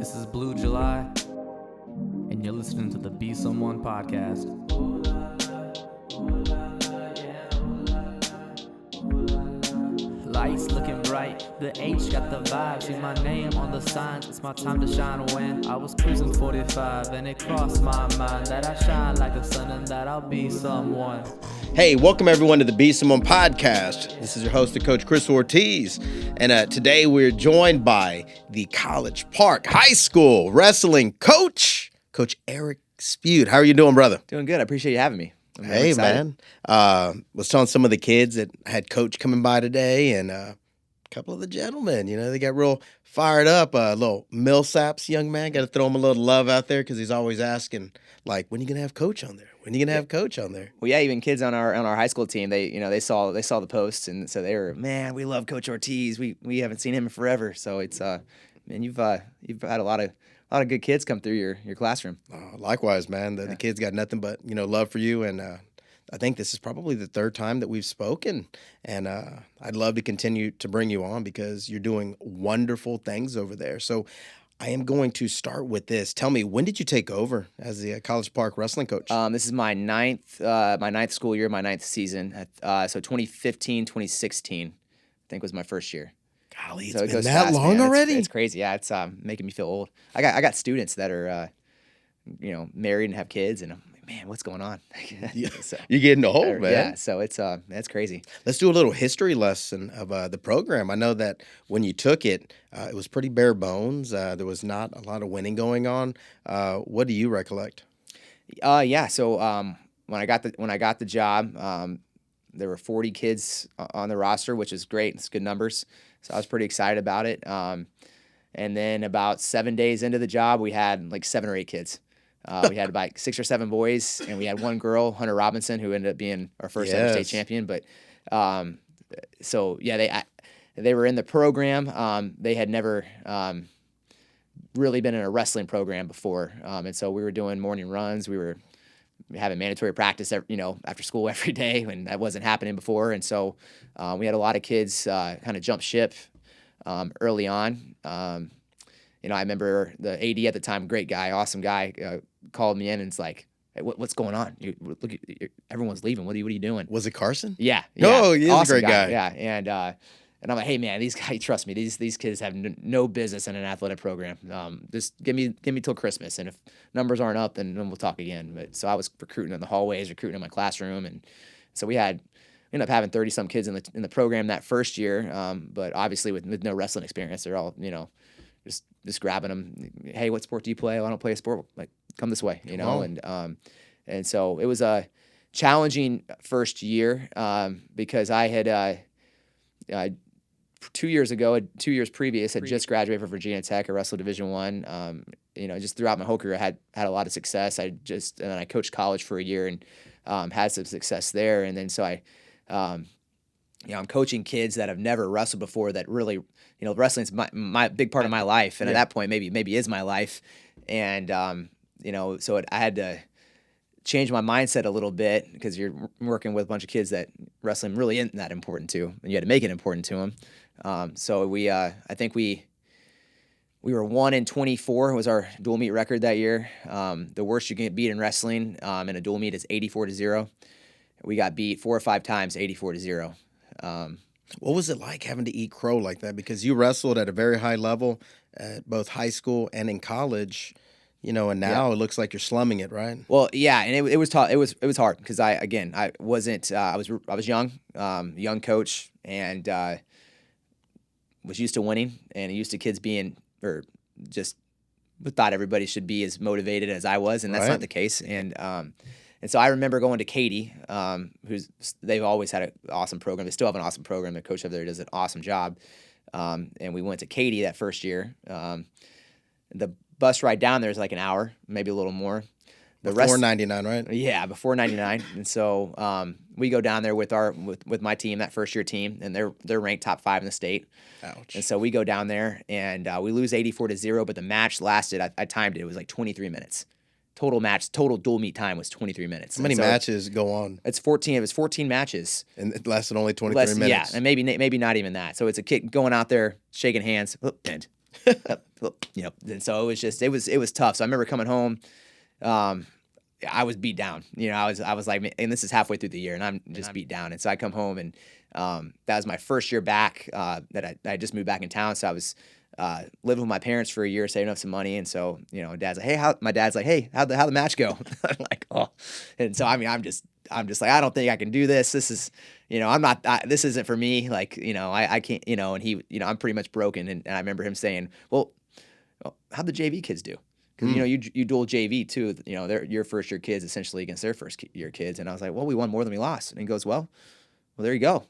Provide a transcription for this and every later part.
This is Blue July, and you're listening to the Be Someone podcast. Lights looking bright, the H got the vibe. See my name on the signs, it's my time to shine. When I was cruising 45, and it crossed my mind that I shine like the sun and that I'll be someone. Hey, welcome everyone to the Be Someone podcast. This is your host, Coach Chris Ortiz, and today we're joined by the College Park High School wrestling coach, Coach Erik Spjut. How are you doing, brother? Doing good. I appreciate you having me. Hey, man. Was telling some of the kids that had Coach coming by today, and a couple of the gentlemen, they got real fired up. Little Millsaps young man, got to throw him a little love out there because he's always asking, like, when are you gonna have Coach on there? When are you gonna have Coach on there? Well, yeah, even kids on our high school team, they saw the posts, and so they were, man, we love Coach Ortiz. We haven't seen him in forever. So it's man, you've had a lot of good kids come through your classroom. Likewise, man. The kids got nothing but love for you, and I think this is probably the third time that we've spoken, and I'd love to continue to bring you on because you're doing wonderful things over there. So I am going to start with this. Tell me, when did you take over as the College Park wrestling coach? This is my ninth school year, my ninth season. So 2015, 2016, I think was my first year. Golly, so it's been that fast, long already? It's crazy. Yeah, it's making me feel old. I got students that are married and have kids, and I'm like, man, what's going on? So, you're getting old, man. Yeah, so it's crazy. Let's do a little history lesson of the program. I know that when you took it, it was pretty bare bones. There was not a lot of winning going on. What do you recollect? So when I got the job, there were 40 kids on the roster, which is great. It's good numbers. So I was pretty excited about it. And then about 7 days into the job, we had like 7 or 8 kids. We had about 6 or 7 boys, and we had one girl, Hunter Robinson, who ended up being our first ever state champion. But they were in the program. They had never really been in a wrestling program before, and so we were doing morning runs. We were having mandatory practice, after school every day, when that wasn't happening before. And so we had a lot of kids kind of jump ship early on. I remember the AD at the time, great guy, awesome guy, called me in and it's like, hey, what's going on? Look, everyone's leaving. What are you doing? Was it Carson? Yeah. Oh, he's awesome a great guy. Yeah, and I'm like, hey man, these guys, trust me, these kids have no business in an athletic program. Just give me till Christmas, and if numbers aren't up, then we'll talk again. But so I was recruiting in the hallways, recruiting in my classroom, and so we ended up having 30 some kids in the program that first year. But obviously with no wrestling experience, they're all just grabbing them. Hey, what sport do you play? Oh, I don't play a sport. Like, come this way, and so it was a challenging first year because I had 2 years previous, had just graduated from Virginia Tech. I wrestled Division I. Just throughout my whole career, I had a lot of success. And then I coached college for a year and had some success there. And then so I'm coaching kids that have never wrestled before. That really, wrestling's my big part of my life, and at that point, maybe is my life. And so I had to change my mindset a little bit because you're working with a bunch of kids that wrestling really isn't that important to, and you had to make it important to them. So I think we were 1-24 was our dual meet record that year. The worst you can get beat in wrestling in a dual meet is 84-0. We got beat 4 or 5 times, 84-0. What was it like having to eat crow like that? Because you wrestled at a very high level at both high school and in college, and now it looks like you're slumming it, right? Well, yeah, and it was tough. It was hard because I wasn't I was young coach, and was used to winning and used to kids being thought everybody should be as motivated as I was, and that's not the case. And so I remember going to Katie, they've always had an awesome program. They still have an awesome program. Their coach over there does an awesome job. And we went to Katie that first year. The bus ride down there is like an hour, maybe a little more. Before 99, right? Yeah, before 99. And so we go down there with my team, that first year team, and they're ranked top 5 in the state. Ouch. And so we go down there and we lose 84-0, but the match lasted. I timed it. It was like 23 minutes. Total dual meet time was 23 minutes. How many matches go on? It's 14. It was 14 matches. And it lasted only 23 minutes. Yeah, and maybe not even that. So it's a kid going out there, shaking hands, pinned. And so it was tough. So I remember coming home. I was beat down. I was like, and this is halfway through the year, and I'm just beat down. And so I come home, and that was my first year back. That I just moved back in town. So I was living with my parents for a year, saving up some money. And so Dad's like, hey, how'd the match go? I'm like, oh, and so I'm just like, I don't think I can do this. This is, this isn't for me. Like, I can't, and he, I'm pretty much broken. And I remember him saying, well, how'd the JV kids do? Because you dual JV too. They're your first year kids essentially against their first year kids. And I was like, well, we won more than we lost. And he goes, well, there you go.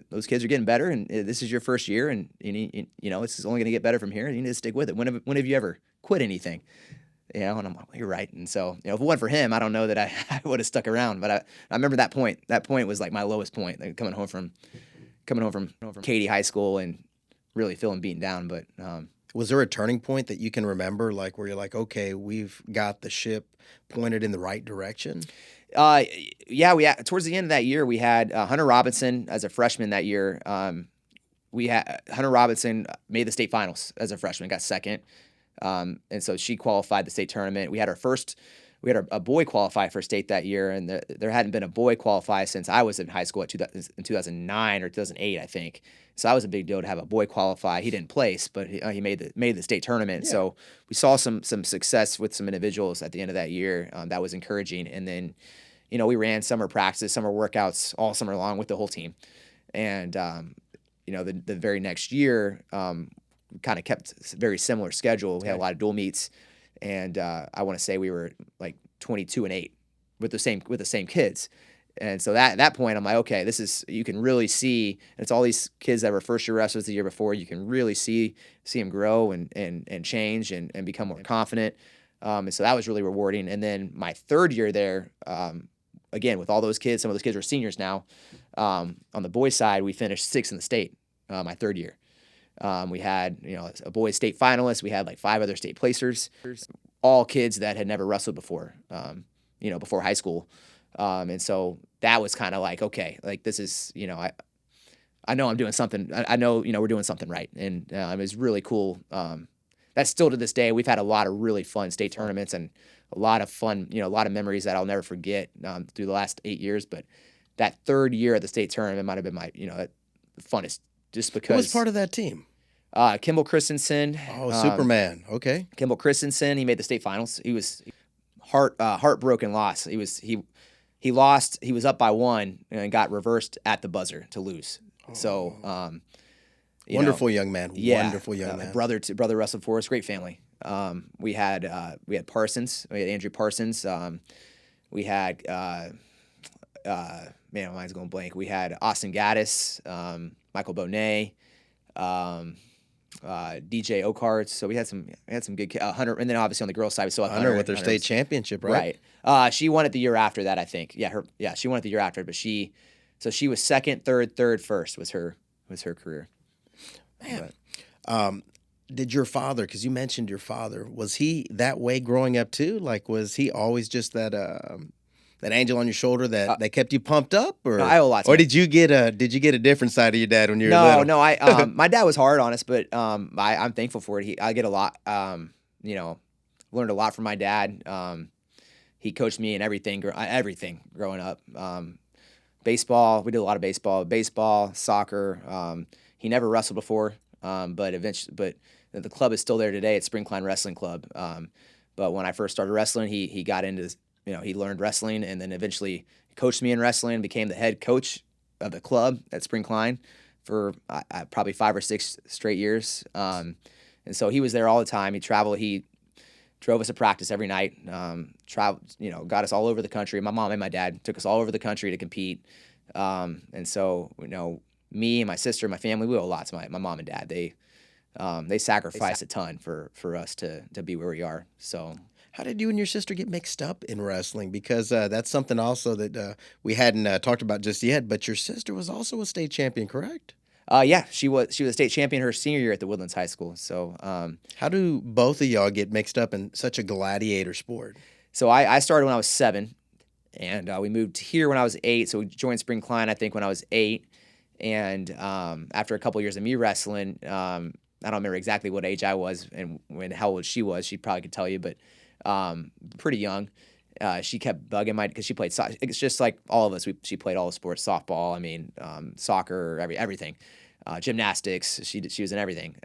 Those kids are getting better, and this is your first year, and this is only going to get better from here. And you need to stick with it. When have you ever quit anything? And I'm like, well, you're right. And so if it wasn't for him, I don't know that I would have stuck around. But I remember that point. That point was like my lowest point. Like coming home from Katy High School and really feeling beaten down. But was there a turning point that you can remember, like where you're like, okay, we've got the ship pointed in the right direction? Yeah, towards the end of that year, we had Hunter Robinson as a freshman that year. We had Hunter Robinson made the state finals as a freshman, got second. And so she qualified the state tournament. We had a boy qualify for state that year, and there hadn't been a boy qualify since I was in high school in 2009 or 2008, I think. So that was a big deal to have a boy qualify. He didn't place, but he made the state tournament. Yeah. So we saw some success with some individuals at the end of that year. That was encouraging. And then, we ran summer practices, summer workouts all summer long with the whole team. And, the very next year, kind of kept a very similar schedule. We had a lot of dual meets, and I want to say we were like 22-8 with the same kids. And so at that point, I'm like, okay, you can really see, it's all these kids that were first year wrestlers the year before. You can really see them grow and change and become more confident. And so that was really rewarding. And then my third year there, again, with all those kids, some of those kids are seniors now. On the boys' side, we finished 6th in the state my third year. We had, a boys state finalist. We had like 5 other state placers, all kids that had never wrestled before, before high school. And so that was kind of like, okay, like this is, I know I'm doing something. I know, we're doing something right. And it was really cool. That's still to this day. We've had a lot of really fun state tournaments and a lot of fun, a lot of memories that I'll never forget through the last 8 years. But that third year at the state tournament might have been my, the funnest, just because. Who was part of that team? Kimball Christensen. Oh, Superman. Okay. Kimball Christensen. He made the state finals. He was heartbroken loss. He lost. He was up by 1 and got reversed at the buzzer to lose. Oh. So, wonderful young man. Yeah, wonderful young man. Brother wrestled for us. Great family. We had Parsons. We had Andrew Parsons. We had man, my mind's going blank. We had Austin Gaddis, Michael Bonet, DJ Oakart. So we had some good Hunter, and then obviously on the girls' side we still had Hunter with their state championship, right? Right. She won it the year after that, I think. She won it the year after, but she was second, third, first was her career. Man. Did your father, because you mentioned your father, was he that way growing up too? Like, was he always just that angel on your shoulder that kept you pumped up, or I owe a lot to or him. did you get a different side of your dad when you were little? No, I my dad was hard on us, but I'm thankful for it. I get a lot, learned a lot from my dad. He coached me in everything growing up. Baseball, we did a lot of baseball, soccer. He never wrestled before, but the club is still there today. It's Spring Klein Wrestling Club. But when I first started wrestling, he got into, he learned wrestling and then eventually coached me in wrestling, became the head coach of the club at Spring Klein for probably 5 or 6 straight years. And so he was there all the time. He traveled. He drove us to practice every night. Traveled, got us all over the country. My mom and my dad took us all over the country to compete. And so, me and my sister and my family, we owe a lot to my mom and dad. They sacrificed a ton for us to be where we are. So how did you and your sister get mixed up in wrestling? Because that's something also that we hadn't talked about just yet, but your sister was also a state champion, correct? Yeah, she was a state champion her senior year at the Woodlands High School. So how do both of y'all get mixed up in such a gladiator sport? So I started when I was 7, and we moved here when I was 8. So we joined Spring Klein, I think, when I was 8. And after a couple of years of me wrestling, I don't remember exactly what age I was and how old she was. She probably could tell you, but pretty young. She kept bugging because she played soccer. It's just like all of us. She played all the sports, softball. I mean, soccer, everything, gymnastics. She was in everything.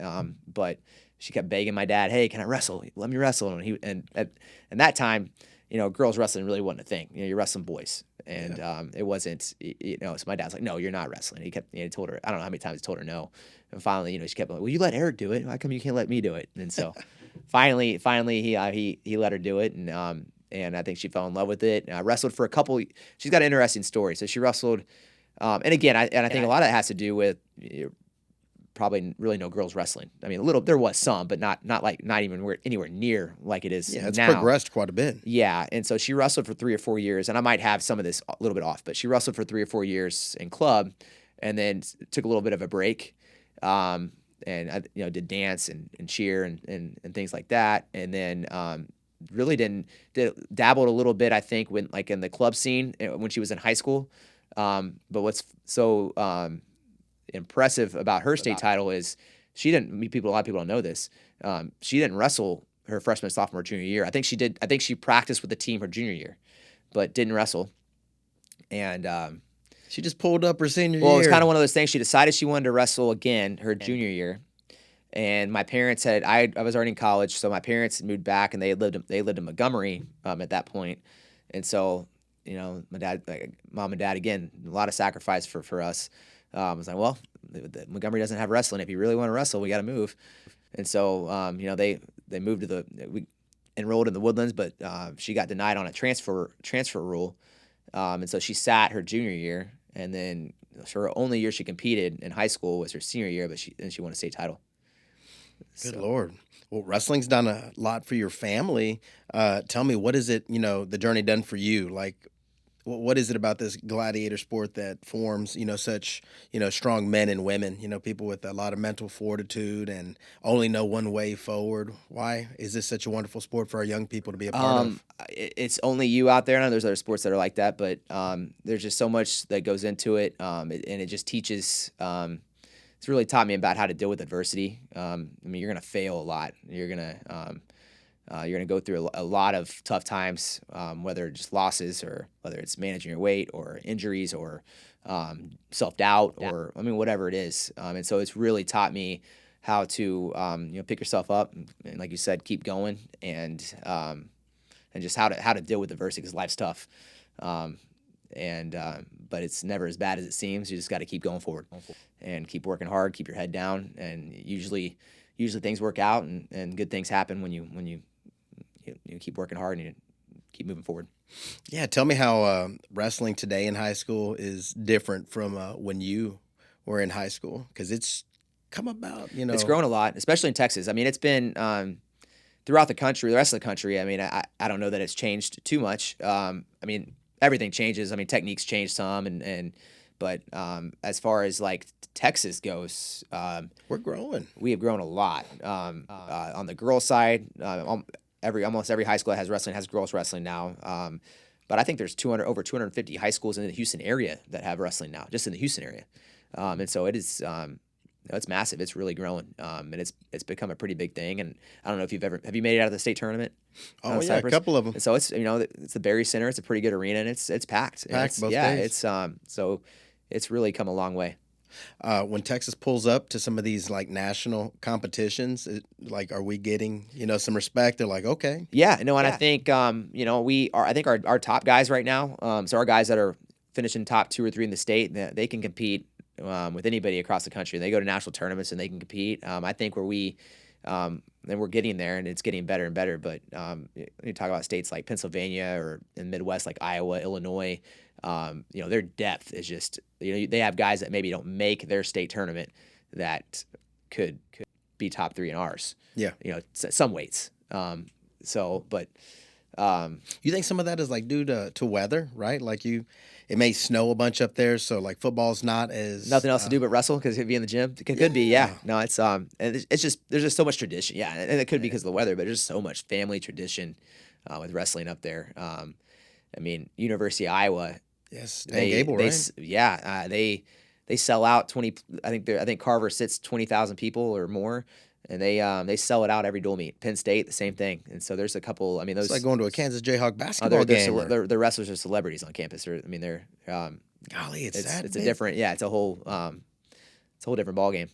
But she kept begging my dad, "Hey, can I wrestle? Let me wrestle." And at that time, girls wrestling really wasn't a thing. You're wrestling boys, and it wasn't. So my dad's like, "No, you're not wrestling." He told her. I don't know how many times he told her no, and finally, she kept like, "Well, you let Eric do it. How come you can't let me do it?" And so, finally, he let her do it, and I think she fell in love with it. And I wrestled for a couple. She's got an interesting story. So she wrestled, and again, I think a lot of that has to do with probably really no girls wrestling. I mean, there was some, but not even anywhere near like it is now. Yeah, it's progressed quite a bit. Yeah, and so she wrestled for 3 or 4 years, and I might have some of this a little bit off, but she wrestled for 3 or 4 years in club, and then took a little bit of a break, and I did dance and cheer and things like that, and then really dabbled a little bit, I think, when like in the club scene when she was in high school. But what's so impressive about her state title is she didn't meet people. A lot of people don't know this. She didn't wrestle her freshman, sophomore, junior year. I think she did. I think she practiced with the team her junior year, but didn't wrestle. And she just pulled up her senior year. Well, it was kind of one of those things. She decided she wanted to wrestle again her junior year. And my parents I was already in college, so my parents moved back, and they lived in Montgomery at that point. And so, my dad, mom and dad, again, a lot of sacrifice for us. I was like, well, Montgomery doesn't have wrestling. If you really want to wrestle, we got to move. And so, they moved we enrolled in the Woodlands, but she got denied on a transfer rule. And so she sat her junior year, and then her only year she competed in high school was her senior year, but she won a state title. Good Lord. Well, wrestling's done a lot for your family. Tell me, what is it, the journey done for you? Like, what is it about this gladiator sport that forms, such, strong men and women, people with a lot of mental fortitude and only know one way forward? Why is this such a wonderful sport for our young people to be a part of? It's only you out there. I know there's other sports that are like that, but there's just so much that goes into it, and it just teaches it's really taught me about how to deal with adversity. I mean, you're gonna fail a lot. You're gonna go through a lot of tough times, whether it's just losses or whether it's managing your weight or injuries or self-doubt or whatever it is. And so it's really taught me how to pick yourself up and like you said, keep going and just how to deal with adversity because life's tough. But it's never as bad as it seems. You just got to keep going forward and keep working hard, keep your head down, and usually things work out and good things happen when you keep working hard and you keep moving forward. Yeah, tell me how wrestling today in high school is different from when you were in high school, because it's come about. It's grown a lot, especially in Texas. I mean, it's been throughout the country, the rest of the country. I mean, I don't know that it's changed too much. I mean, everything changes. I mean, techniques change some, but as far as like Texas goes, we're growing. We have grown a lot. On the girls' side, almost every high school that has wrestling has girls wrestling now. But I think there's over 250 high schools in the Houston area that have wrestling now, just in the Houston area. And so it is. It's massive. It's really growing, and it's become a pretty big thing. And I don't know if have you made it out of the state tournament? Oh yeah, Cypress? A couple of them. And so it's it's the Berry Center. It's a pretty good arena, and it's packed. Packed both days. So it's really come a long way. When Texas pulls up to some of these like national competitions, are we getting some respect? They're like, okay, and I think I think our top guys right now. So our guys that are finishing top 2 or 3 in the state, they can compete with anybody across the country. They go to national tournaments and they can compete. I think and we're getting there, and it's getting better and better. But you talk about states like Pennsylvania or in the Midwest like Iowa, Illinois. Their depth is just they have guys that maybe don't make their state tournament that could be top 3 in ours. Yeah, some weights. But you think some of that is like due to weather, right? Like it may snow a bunch up there, so like football's not as nothing else to do but wrestle because it'd be in the gym. It could be, yeah. No, it's and it's just there's just so much tradition, yeah, and it could be because of the weather, but there's just so much family tradition with wrestling up there. I mean, University of Iowa. Yes, Dan Gable, right? They they sell out 20. I think Carver sits 20,000 people or more, and they sell it out every dual meet. Penn State, the same thing. And so there's a couple. I mean, those It's like going to a Kansas Jayhawk basketball they're, game. the wrestlers are celebrities on campus. They're Golly, it's a big. different it's a whole different ball game.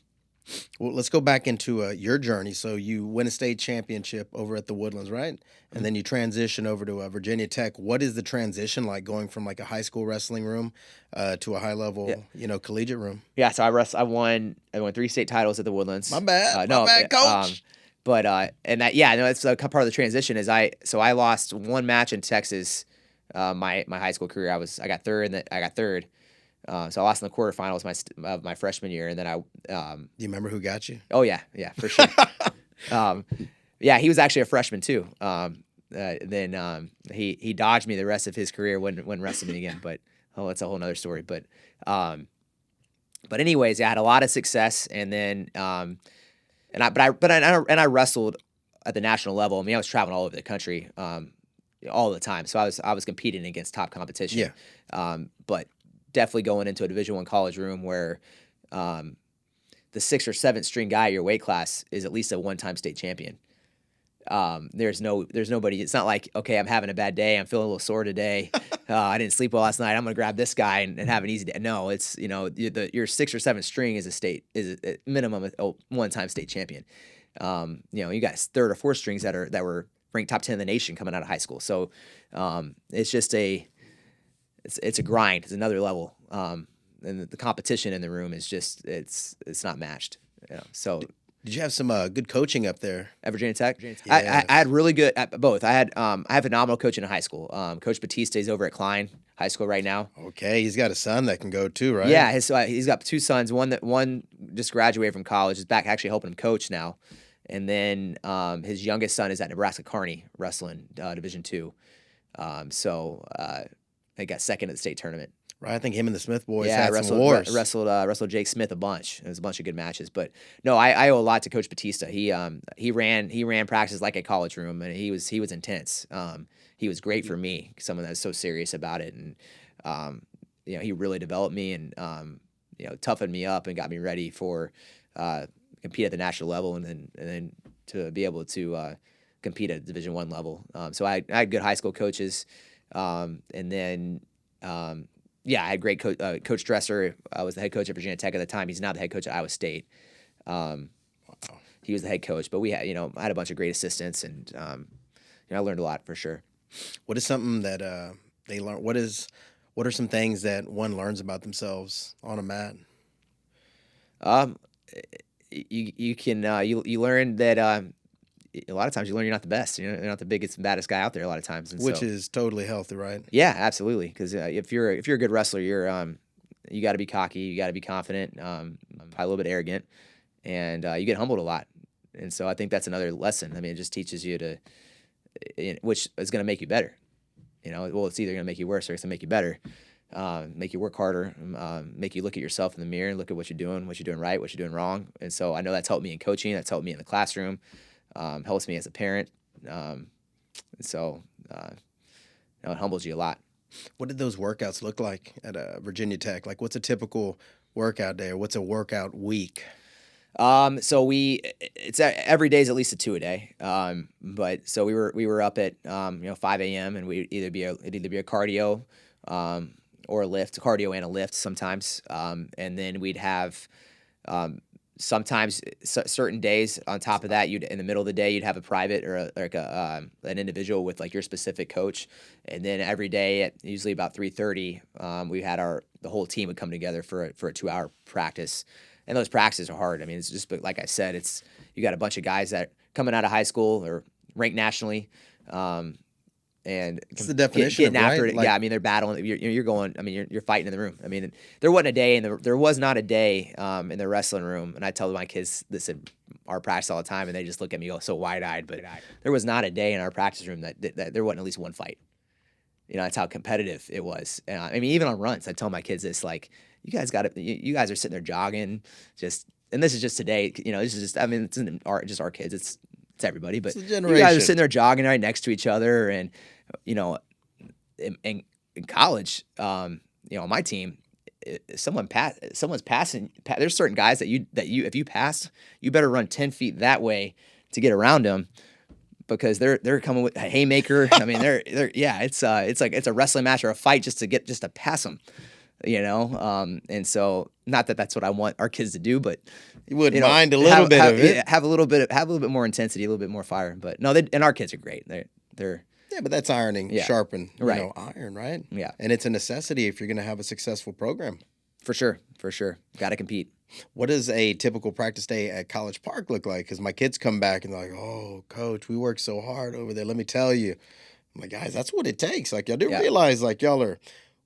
Well, let's go back into your journey. So you win a state championship over at the Woodlands, right? And then you transition over to Virginia Tech. What is the transition like going from like a high school wrestling room to a high level, collegiate room? Yeah, so I won 3 state titles at the Woodlands. My bad, coach. That's a part of the transition. I lost one match in Texas, my high school career. I got third. So I lost in the quarterfinals my freshman year, and then Do you remember who got you? Oh yeah, for sure. He was actually a freshman too. Then he dodged me the rest of his career when wrestling me again. But that's a whole nother story. But anyways, I had a lot of success, and then I wrestled at the national level. I mean, I was traveling all over the country all the time, so I was competing against top competition. Yeah. But definitely going into a Division I college room where the 6th or 7th string guy at your weight class is at least a one-time state champion. There's nobody. It's not like, okay, I'm having a bad day. I'm feeling a little sore today. I didn't sleep well last night. I'm going to grab this guy and have an easy day. No, it's, your 6th or 7th string is a minimum a one-time state champion. You got 3rd or 4th strings that were ranked top 10 in the nation coming out of high school. So, it's just it's a grind. It's another level. And the competition in the room is just, it's not matched. So did you have some good coaching up there at Virginia Tech? Yes. I had really good at both. I have phenomenal coaching in high school. Coach Batista is over at Klein High School right now. Okay, he's got a son that can go too, right? Yeah, he's got 2 sons. One just graduated from college, is back actually helping him coach now, and then his youngest son is at Nebraska Kearney wrestling Division II. They got second at the state tournament. Right, I think him and the Smith boys had some wars. Wrestled Jake Smith a bunch. It was a bunch of good matches. But no, I owe a lot to Coach Batista. He ran practice like a college room, and he was intense. He was great for me, someone that's so serious about it, and he really developed me and toughened me up and got me ready for compete at the national level, and then to be able to compete at Division I level. So I had good high school coaches, and then. I had great Coach Dresser. I was the head coach at Virginia Tech at the time. He's now the head coach at Iowa State. He was the head coach, but we had, I had a bunch of great assistants, and I learned a lot for sure. What is something that they learn? What are some things that one learns about themselves on a mat? You learn that. A lot of times you learn you're not the best. You're not the biggest and baddest guy out there a lot of times. And which is totally healthy, right? Yeah, absolutely. Because if you're a good wrestler, you got to be cocky, you got to be confident, probably a little bit arrogant, and you get humbled a lot. And so I think that's another lesson. I mean, it just teaches you which is going to make you better. It's either going to make you worse or it's going to make you better. Make you work harder, make you look at yourself in the mirror and look at what you're doing right, what you're doing wrong. And so I know that's helped me in coaching. That's helped me in the classroom. Helps me as a parent, so it humbles you a lot. What did those workouts look like at Virginia Tech? Like, what's a typical workout day, or what's a workout week? It's every day is at least a 2 a day. But so we were up at 5 a.m. and it'd either be a cardio or a lift, cardio and a lift sometimes, and then we'd have. Sometimes certain days on top of that, in the middle of the day, you'd have a private or an individual with like your specific coach. And then every day at usually about 3:30, we had the whole team would come together for a 2-hour practice. And those practices are hard. I mean, it's just, like I said, you got a bunch of guys that coming out of high school or ranked nationally, and it's the definition getting after right? it. Yeah, I mean, they're battling. You're going. I mean, you're fighting in the room. I mean, there wasn't a day, there was not a day in the wrestling room. And I tell my kids this in our practice all the time, and they just look at me so wide-eyed. But there was not a day in our practice room that there wasn't at least one fight. That's how competitive it was. I mean, even on runs, I tell my kids this, like, you guys are sitting there jogging, and this is just today. This is just. I mean, it's just our kids. It's everybody, but you guys are sitting there jogging right next to each other, and in college, on my team, someone's passing. There's certain guys that you if you pass, you better run 10 feet that way to get around them, because they're coming with a haymaker. I mean, it's like it's a wrestling match or a fight just to pass them, and so not that that's what I want our kids to do, but you wouldn't mind a little bit of it. Have a little bit more intensity, a little bit more fire. But no, and our kids are great. They're yeah, but that's ironing, sharpen, right. Iron, right? Yeah, and it's a necessity if you're going to have a successful program. For sure. Got to compete. What does a typical practice day at College Park look like? Because my kids come back and they're like, "Oh, coach, we work so hard over there. Let me tell you." I'm like, guys, that's what it takes. Like, y'all do realize, like, y'all are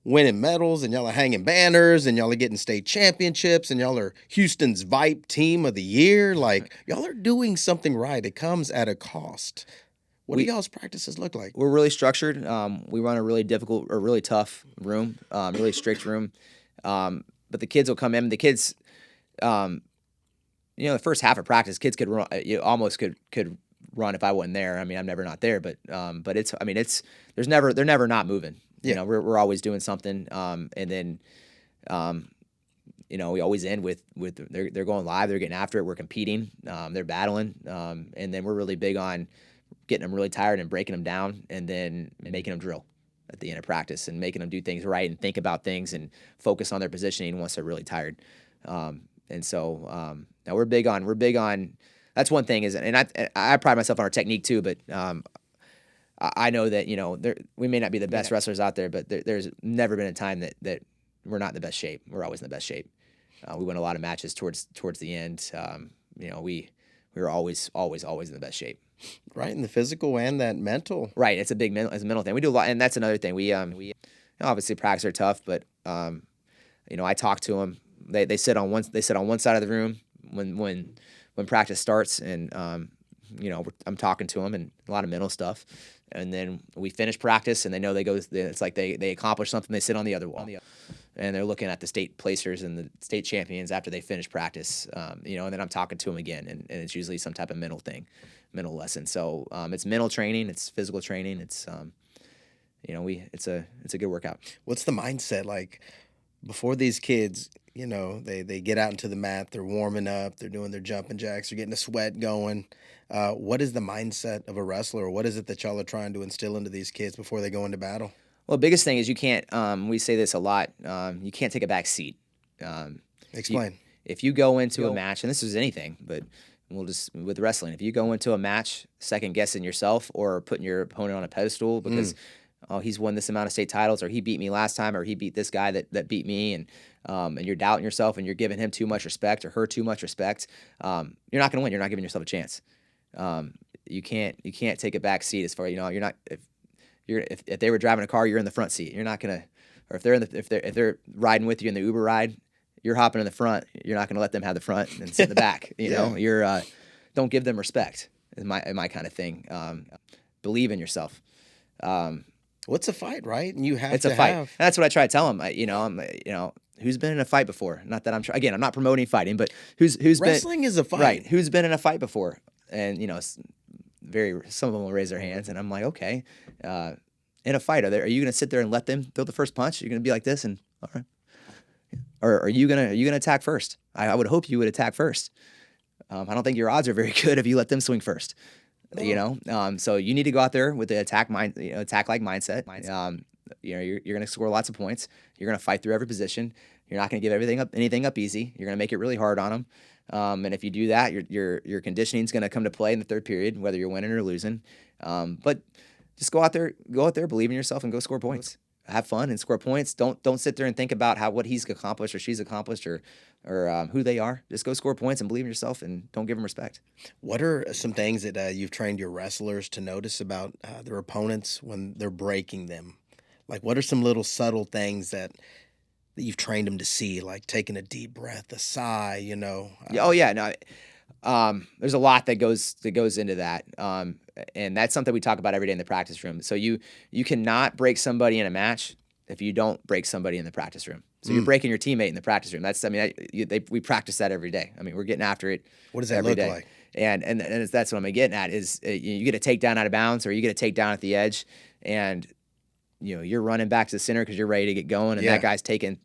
winning medals and y'all are hanging banners and y'all are getting state championships and y'all are Houston's VIPE team of the year. Like, y'all are doing something right. It comes at a cost. What do y'all's practices look like? We're really structured. We run a really difficult or really tough room, really strict room. But the kids will come in. The kids, the first half of practice, kids could run. You almost could run if I wasn't there. I mean, I'm never not there, but they're never not moving. Yeah. We're always doing something. And then, we always end with they're going live. They're getting after it. We're competing. They're battling. And then we're really big on getting them really tired and breaking them down, and then making them drill at the end of practice and making them do things right and think about things and focus on their positioning once they're really tired. And so now we're big on that's one thing and I pride myself on our technique too, but I know that we may not be the best wrestlers out there, but there's never been a time that we're not in the best shape. We're always in the best shape. We win a lot of matches towards the end. We were always in the best shape. Right, and the physical and that mental. Right, it's a mental thing. We do a lot, and that's another thing. We obviously practice are tough, but I talk to them. They sit on one side of the room when practice starts, and I'm talking to them and a lot of mental stuff. And then we finish practice, and they know it's like they accomplish something. They sit on the other wall, and they're looking at the state placers and the state champions after they finish practice. And then I'm talking to them again, and it's usually some type of mental lesson. So it's mental training, it's physical training, it's it's a good workout. What's the mindset like before these kids? They get out into the mat, they're warming up, they're doing their jumping jacks, they're getting a sweat going. What is the mindset of a wrestler, or what is it that y'all are trying to instill into these kids before they go into battle? Well, the biggest thing is you can't. We say this a lot. You can't take a back seat. Explain. If you go into a match, and this is anything, but we'll just with wrestling. If you go into a match second guessing yourself or putting your opponent on a pedestal because he's won this amount of state titles, or he beat me last time, or he beat this guy that beat me, and you're doubting yourself and you're giving him too much respect or her too much respect, you're not going to win. You're not giving yourself a chance. You can't take a back seat as far you're not if they were driving a car, you're in the front seat. You're not gonna, or if they're riding with you in the Uber ride, you're hopping in the front. You're not gonna let them have the front and sit in the back. You're don't give them respect. Is my kind of thing. Believe in yourself. What's a fight, right? And you have it's a fight. And that's what I try to tell them. Who's been in a fight before? Not that I'm not promoting fighting, but who's wrestling is a fight, right? Who's been in a fight before? And some of them will raise their hands, and I'm like, okay, in a fight, are you gonna sit there and let them throw the first punch? You're gonna be like this, and all right, or are you gonna attack first? I would hope you would attack first. I don't think your odds are very good if you let them swing first. So you need to go out there with the attack like mindset. You're gonna score lots of points. You're gonna fight through every position. You're not gonna give anything up easy. You're gonna make it really hard on them. And if you do that, your conditioning is going to come to play in the third period, whether you're winning or losing. But just go out there, believe in yourself, and go score points. Have fun and score points. Don't sit there and think about what he's accomplished or she's accomplished or who they are. Just go score points and believe in yourself, and don't give them respect. What are some things that you've trained your wrestlers to notice about their opponents when they're breaking them? Like, what are some little subtle things that you've trained them to see, like taking a deep breath, a sigh, there's a lot that goes into that. And that's something we talk about every day in the practice room. So you cannot break somebody in a match if you don't break somebody in the practice room. So you're breaking your teammate in the practice room. We practice that every day. We're getting after it. What does that look like? And that's what I'm getting at is you get a takedown out of bounds, or you get a takedown at the edge, and you're running back to the center because you're ready to get going, and that guy's taking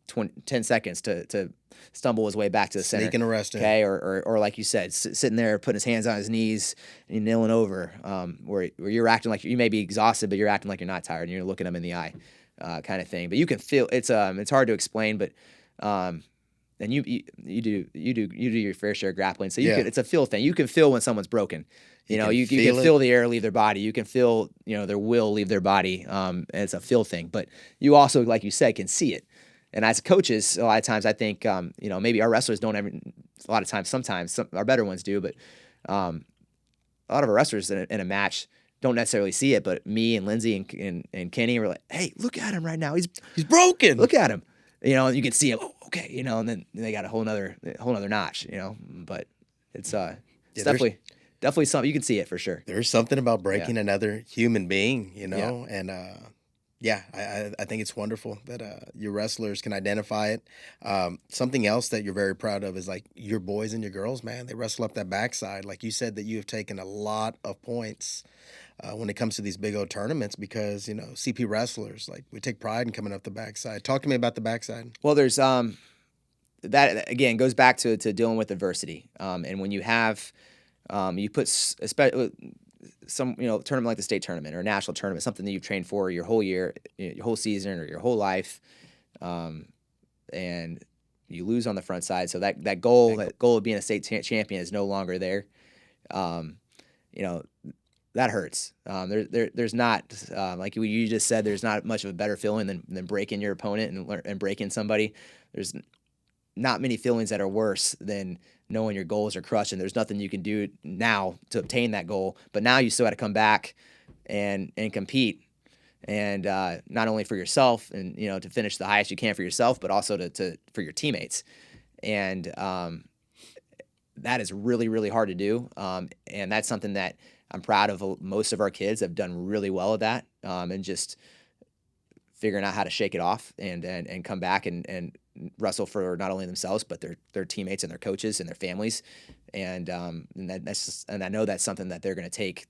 10 seconds to stumble his way back to the center. Sneaking a rest in. Okay, or like you said, sitting there putting his hands on his knees and kneeling over, where you're acting like you may be exhausted, but you're acting like you're not tired, and you're looking him in the eye, kind of thing. But you can feel it's hard to explain, but and you do your fair share of grappling, so it's a feel thing. You can feel when someone's broken. You can feel the air leave their body. You can feel, their will leave their body. And it's a feel thing. But you also, like you said, can see it. And as coaches, a lot of times I think, maybe our wrestlers don't ever, a lot of times, sometimes our better ones do, but a lot of our wrestlers in a match don't necessarily see it. But me and Lindsay and Kenny were like, hey, look at him right now. He's broken. Look at him. You can see him. Oh, okay. And then they got a whole nother notch, but it's definitely something you can see it for sure. There's something about breaking another human being, and I think it's wonderful that your wrestlers can identify it. Something else that you're very proud of is like your boys and your girls, man. They wrestle up that backside. Like you said, that you have taken a lot of points when it comes to these big old tournaments because, CP wrestlers, like we take pride in coming up the backside. Talk to me about the backside. Well, there's that again goes back to dealing with adversity. And when you have you put some tournament like the state tournament or a national tournament, something that you've trained for your whole year, your whole season, or your whole life, and you lose on the front side. So that goal of being a state champion is no longer there. That hurts. There's not like you just said. There's not much of a better feeling than breaking your opponent and breaking somebody. There's not many feelings that are worse than knowing your goals are crushed and there's nothing you can do now to obtain that goal. But now you still got to come back and compete, and not only for yourself and to finish the highest you can for yourself, but also for your teammates. And that is really, really hard to do. And that's something that I'm proud of. Most of our kids have done really well at that, and just figuring out how to shake it off and come back and wrestle for not only themselves but their teammates and their coaches and their families, and I know that's something that they're going to take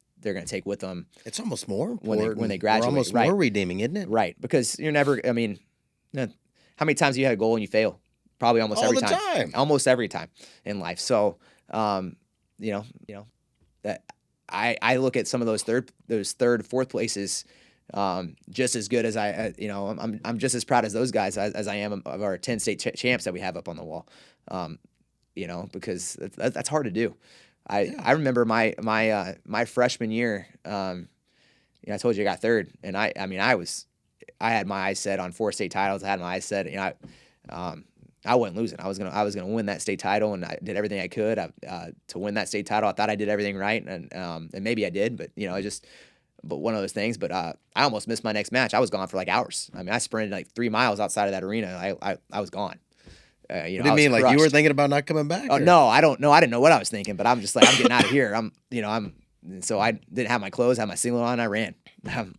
with them. It's almost more important when they graduate. Almost more redeeming, isn't it? Right, because you're never. I mean, how many times have you had a goal and you fail? Probably almost every time. Almost every time in life. So, that I look at some of those third, fourth places. Just as good as I'm just as proud as those guys as I am of our 10 state champs that we have up on the wall. Because that's hard to do. I remember my freshman year. I told you I got third, and I had my eyes set on 4 state titles. I had my eyes set. I wasn't losing. I was gonna win that state title, and I did everything I could to win that state title. I thought I did everything right, and maybe I did, but But one of those things, but I almost missed my next match. I was gone for like hours. I mean, I sprinted like 3 miles outside of that arena. I was gone. What do you mean? Like you were thinking about not coming back? Oh, no, I don't know. I didn't know what I was thinking, but I'm just like, I'm getting out of here. So I didn't have my clothes, had my singlet on. I ran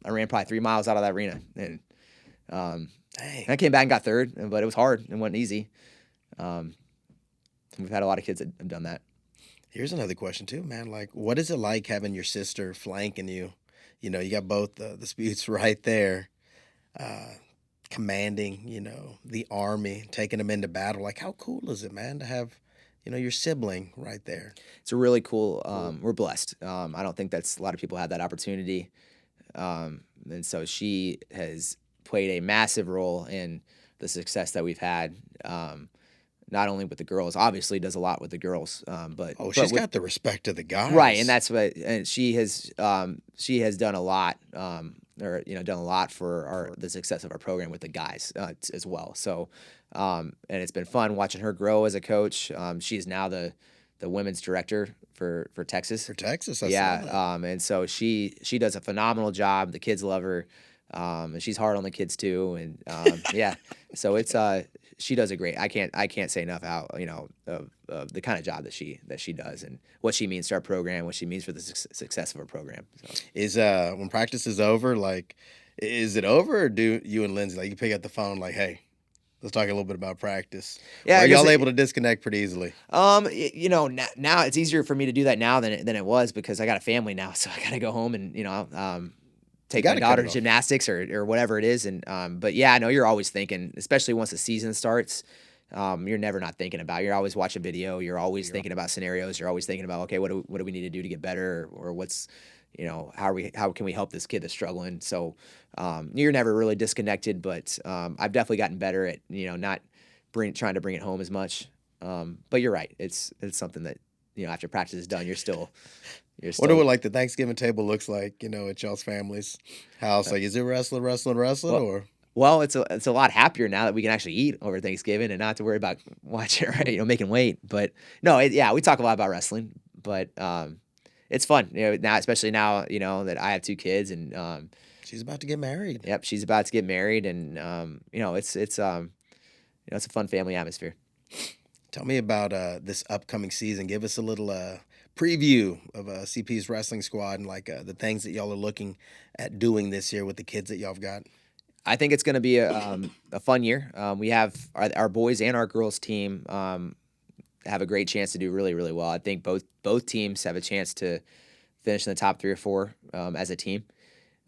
probably 3 miles out of that arena, and I came back and got third, but it was hard and wasn't easy. We've had a lot of kids that have done that. Here's another question too, man. Like, what is it like having your sister flanking you? You got both the Spjuts right there, commanding, the army, taking them into battle. Like, how cool is it, man, to have, your sibling right there? It's a really cool. We're blessed. I don't think a lot of people have that opportunity. And so she has played a massive role in the success that we've had. Not only with the girls, obviously does a lot with the girls, but she's got the respect of the guys, right? And that's and she has done a lot, done a lot for the success of our program with the guys as well. So, and it's been fun watching her grow as a coach. She is now the women's director for Texas. For Texas, and so she does a phenomenal job. The kids love her, and she's hard on the kids too. And so it's she does a great. I can't say enough how of the kind of job that she does and what she means to our program, what she means for the success of our program. So. Is when practice is over, like, is it over, or do you and Lindsay you pick up the phone like, hey, let's talk a little bit about practice? Yeah, or are y'all able to disconnect pretty easily? Now it's easier for me to do that now than it was because I got a family now, so I got to go home and take gotta my cut daughter it to off. gymnastics or whatever it is. And but yeah, I know you're always thinking, especially once the season starts. You're never not thinking about. You're always watching video. You're always thinking about scenarios. You're always thinking about, okay, what do we need to do to get better, or what's, how can we help this kid that's struggling? So you're never really disconnected. But I've definitely gotten better at not trying to bring it home as much. But you're right. It's something that after practice is done, you're still. Wonder what like the Thanksgiving table looks like, at y'all's family's house. Like, is it wrestling, Well, or? Well, it's a lot happier now that we can actually eat over Thanksgiving and not to worry about watching, right, making weight. But no, we talk a lot about wrestling, but it's fun, now, especially now, that I have 2 kids and She's about to get married. yep, she's about to get married, and it's a fun family atmosphere. Tell me about this upcoming season. Give us a little preview of CP's wrestling squad and like the things that y'all are looking at doing this year with the kids that y'all have got. I think it's going to be a fun year. We have our boys and our girls team have a great chance to do really, really well. I think both teams have a chance to finish in the top 3 or 4 as a team.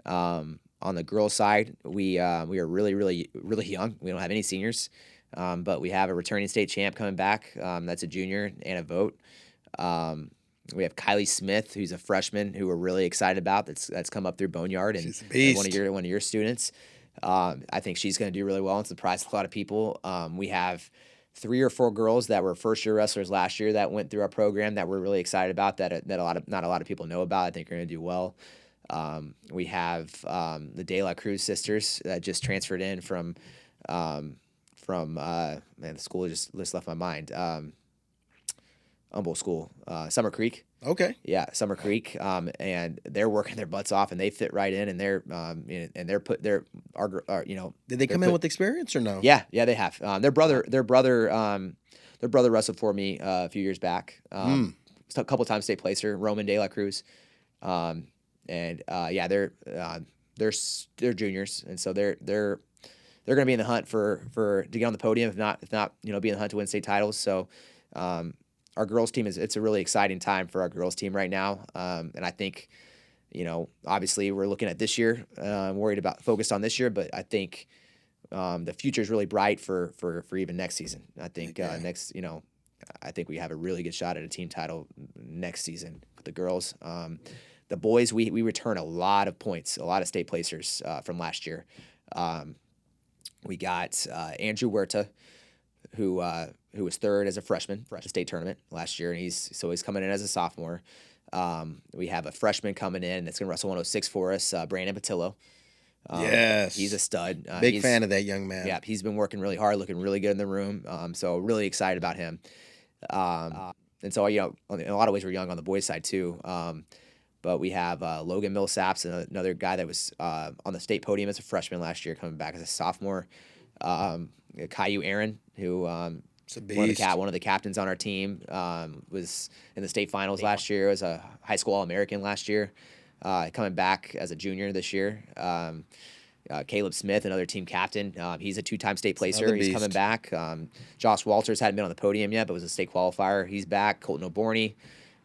On the girls' side, we are really, really, really young. We don't have any seniors, but we have a returning state champ coming back. That's a junior, Anna Vogt. We have Kylie Smith, who's a freshman, who we're really excited about. That's come up through Boneyard and She's a beast. one of your students. I think she's going to do really well and surprise a lot of people. We have 3 or 4 girls that were first-year wrestlers last year that went through our program that we're really excited about. That not a lot of people know about. I think are going to do well. We have the De La Cruz sisters that just transferred in from man, the school just left my mind. Humboldt School, Summer Creek. Okay. Yeah, Summer Creek, and they're working their butts off, and they fit right in, and they're Did they come in with experience or no? Yeah, they have. Their brother wrestled for me a few years back. A couple times state placer, Roman De La Cruz, they're juniors, and so they're going to be in the hunt for to get on the podium, if not be in the hunt to win state titles. So. Our girls team it's a really exciting time for our girls team right now. And I think, obviously we're looking at this year, focused on this year, but I think the future is really bright for even next season. I think I think we have a really good shot at a team title next season with the girls. The boys, we return a lot of points, a lot of state placers from last year. We got Andrew Huerta, who was 3rd as a freshman at the state tournament last year, and he's coming in as a sophomore. We have a freshman coming in that's going to wrestle 106 for us, Brandon Patillo. Yes. He's a stud. Big fan of that young man. Yeah, he's been working really hard, looking really good in the room. So really excited about him. And so, in a lot of ways, we're young on the boys' side too. But we have Logan Millsaps, another guy that was on the state podium as a freshman last year, coming back as a sophomore. Caillou Aaron, who one of the captains on our team, was in the state finals last year, was a high school All-American last year, coming back as a junior this year. Caleb Smith, another team captain, he's a 2-time state placer. He's coming back. Josh Walters hadn't been on the podium yet, but was a state qualifier. He's back. Colton O'Borney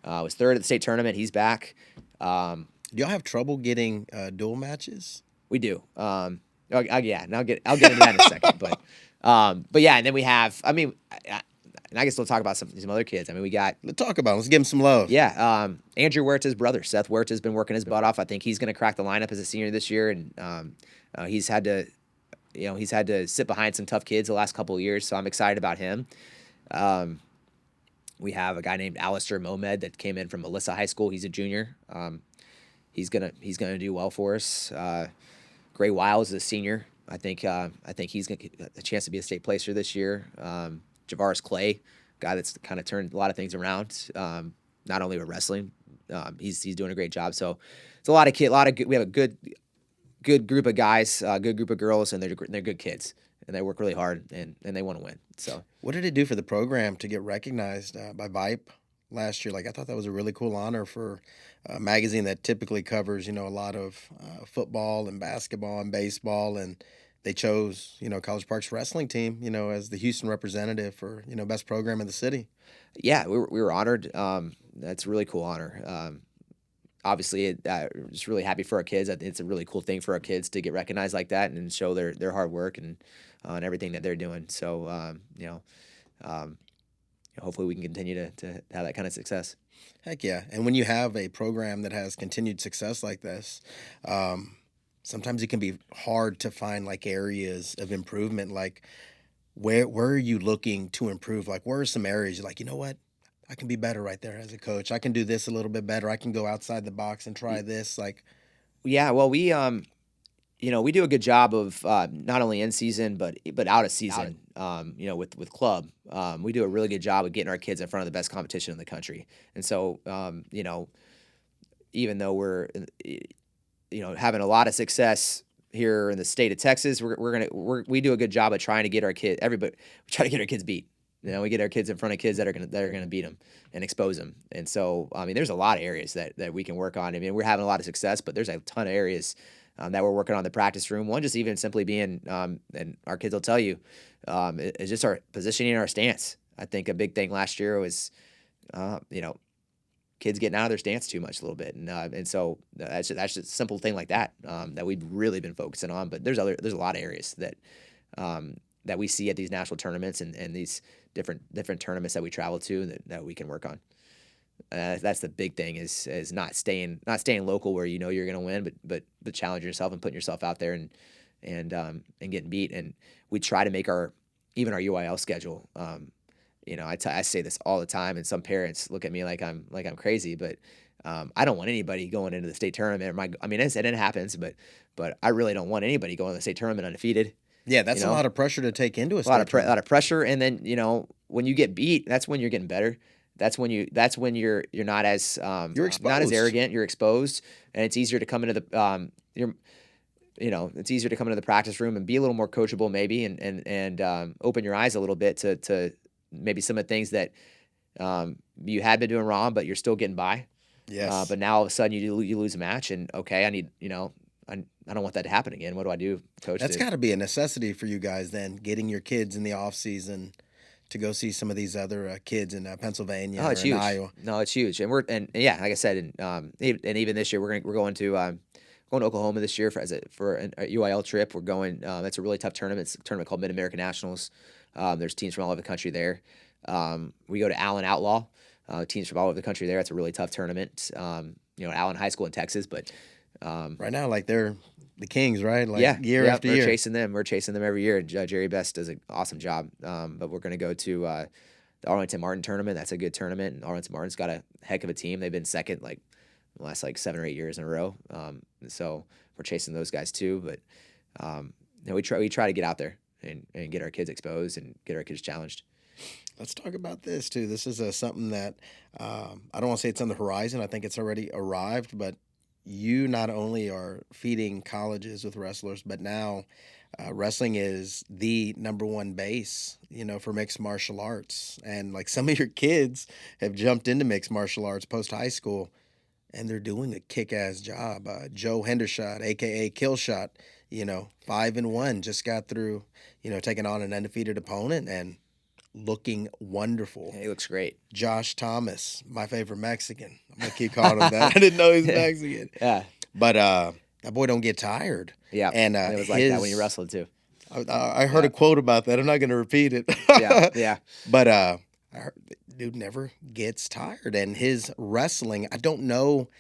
was 3rd at the state tournament. He's back. Do y'all have trouble getting dual matches? We do. And I'll get into that in a second. But yeah, and then we have. And I guess we'll talk about some other kids. We got. Let's talk about them. Let's give him some love. Yeah. Andrew Huerta's brother, Seth Huerta, has been working his butt off. I think he's going to crack the lineup as a senior this year, and he's had to sit behind some tough kids the last couple of years. So I'm excited about him. We have a guy named Alistair Mohamed that came in from Melissa High School. He's a junior. He's gonna do well for us. Gray Wiles is a senior. I think he's gonna get a chance to be a state placer this year. Javaris Clay, guy that's kind of turned a lot of things around. Not only with wrestling, he's doing a great job. So it's a lot of we have a good group of guys, good group of girls, and they're good kids, and they work really hard, and they want to win. So what did it do for the program to get recognized by Vipe last year? Like, I thought that was a really cool honor for a magazine that typically covers, a lot of football and basketball and baseball, and they chose, College Park's wrestling team, as the Houston representative for, best program in the city. Yeah, we were honored. That's a really cool honor. obviously, just really happy for our kids. I think it's a really cool thing for our kids to get recognized like that and show their hard work and everything that they're doing. So, hopefully we can continue to have that kind of success. Heck yeah. And when you have a program that has continued success like this, sometimes it can be hard to find like areas of improvement. Like where are you looking to improve? Like where are some areas you're like, you know what? I can be better right there as a coach. I can do this a little bit better. I can go outside the box and try this. Like, yeah, well, we do a good job of not only in season but out of season. With club, we do a really good job of getting our kids in front of the best competition in the country. And so, even though we're having a lot of success here in the state of Texas, we do a good job of trying to get our kids. We try to get our kids beat. We get our kids in front of kids that are gonna beat them and expose them. And so, there's a lot of areas that we can work on. We're having a lot of success, but there's a ton of areas that we're working on in the practice room. One, just even simply being, and our kids will tell you, is just our positioning our stance. I think a big thing last year was, kids getting out of their stance too much a little bit, and so that's just a simple thing like that that we've really been focusing on. But there's a lot of areas that we see at these national tournaments and these different tournaments that we travel to that we can work on. That's the big thing is not staying local where you're going to win, but challenging yourself and putting yourself out there and getting beat. And we try to make our UIL schedule. I say this all the time, and some parents look at me like I'm crazy, but I don't want anybody going into the state tournament. It happens, but I really don't want anybody going to the state tournament undefeated. Yeah, that's a lot of pressure to take into a lot of pressure, and then when you get beat, that's when you're getting better. That's when you're not as you're exposed. Not as arrogant. You're exposed, and it's easier to come into the it's easier to come into the practice room and be a little more coachable, maybe, and open your eyes a little bit to maybe some of the things that you had been doing wrong, but you're still getting by. Yes. But now all of a sudden you lose a match, and okay, I need I don't want that to happen again. What do I do, coach? That's got to be a necessity for you guys then, getting your kids in the off season to go see some of these other kids in Pennsylvania or in Iowa. No, it's huge. And like I said, and even this year we're going to Oklahoma this year for a UIL trip. We're going. That's a really tough tournament. It's a tournament called Mid-American Nationals. There's teams from all over the country there. We go to Allen Outlaw. Teams from all over the country there. It's a really tough tournament. Allen High School in Texas, but right now, like they're the Kings, right? Like year after year. We're chasing them every year. Jerry Best does an awesome job. But we're going to go to the Arlington Martin tournament. That's a good tournament. And Arlington Martin's got a heck of a team. They've been second the last 7 or 8 years in a row. So we're chasing those guys too. But we try to get out there and get our kids exposed and get our kids challenged. Let's talk about this too. This is something that I don't want to say it's on the horizon. I think it's already arrived, but you not only are feeding colleges with wrestlers, but now wrestling is the number one base, for mixed martial arts. And like some of your kids have jumped into mixed martial arts post high school, and they're doing a kick-ass job. Joe Hendershot, aka Killshot, 5-1, just got through, taking on an undefeated opponent and looking wonderful. Yeah, he looks great. Josh Thomas, my favorite Mexican. I'm going to keep calling him that. I didn't know he was Mexican. Yeah. But that boy don't get tired. Yeah. And it was like that when you wrestled too. I heard a quote about that. I'm not going to repeat it. Yeah. But I heard, dude never gets tired. And his wrestling, I don't know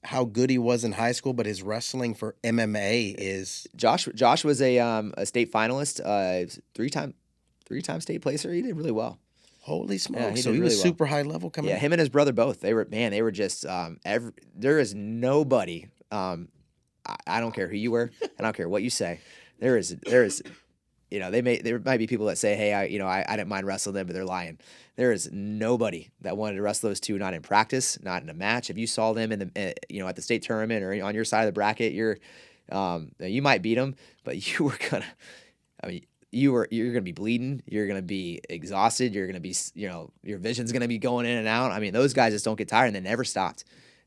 how good he was in high school, but his wrestling for MMA is... Josh was a state finalist, three-time state placer. He did really well. Holy smokes. Yeah, so he was super high level coming in. Yeah, him and his brother both. They were just there is nobody, I don't care who you were, I don't care what you say. There is there might be people that say, hey, I didn't mind wrestling them, but they're lying. There is nobody that wanted to wrestle those two, not in practice, not in a match. If you saw them in the at the state tournament or on your side of the bracket, you might beat them, but you were gonna, you're going to be bleeding. You're going to be exhausted. You're going to be, your vision's going to be going in and out. Those guys just don't get tired, and they never stopped.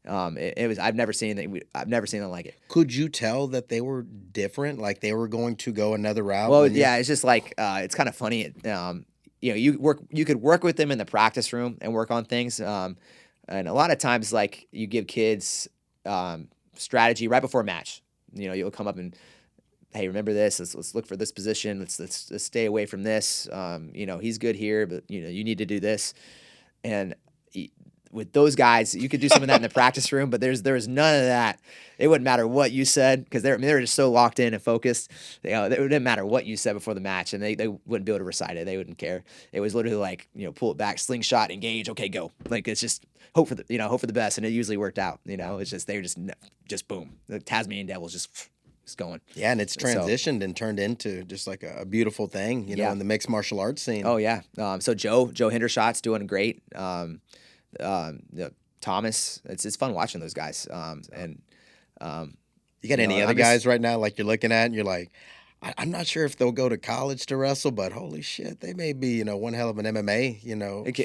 I've never seen them like it. Could you tell that they were different? Like they were going to go another route? Well, yeah, it's just like, it's kind of funny. You could work with them in the practice room and work on things. And a lot of times, like, you give kids strategy right before a match. You'll come up and, hey, remember this? Let's look for this position. Let's stay away from this. He's good here, but you need to do this. And with those guys, you could do some of that in the practice room, but there's none of that. It wouldn't matter what you said, because they're just so locked in and focused. It didn't matter what you said before the match, and they wouldn't be able to recite it. They wouldn't care. It was literally like, pull it back, slingshot, engage, okay, go. Like, it's just hope for the best, and it usually worked out. It's just they were just boom. The Tasmanian Devils just going. Yeah, and it's transitioned and turned into just like a beautiful thing, in the mixed martial arts scene. Oh yeah. So Joe Hendershot's doing great. Thomas, it's fun watching those guys. You got any other guys right now, like, you're looking at and you're like, I'm not sure if they'll go to college to wrestle, but holy shit, they may be, one hell of an MMA,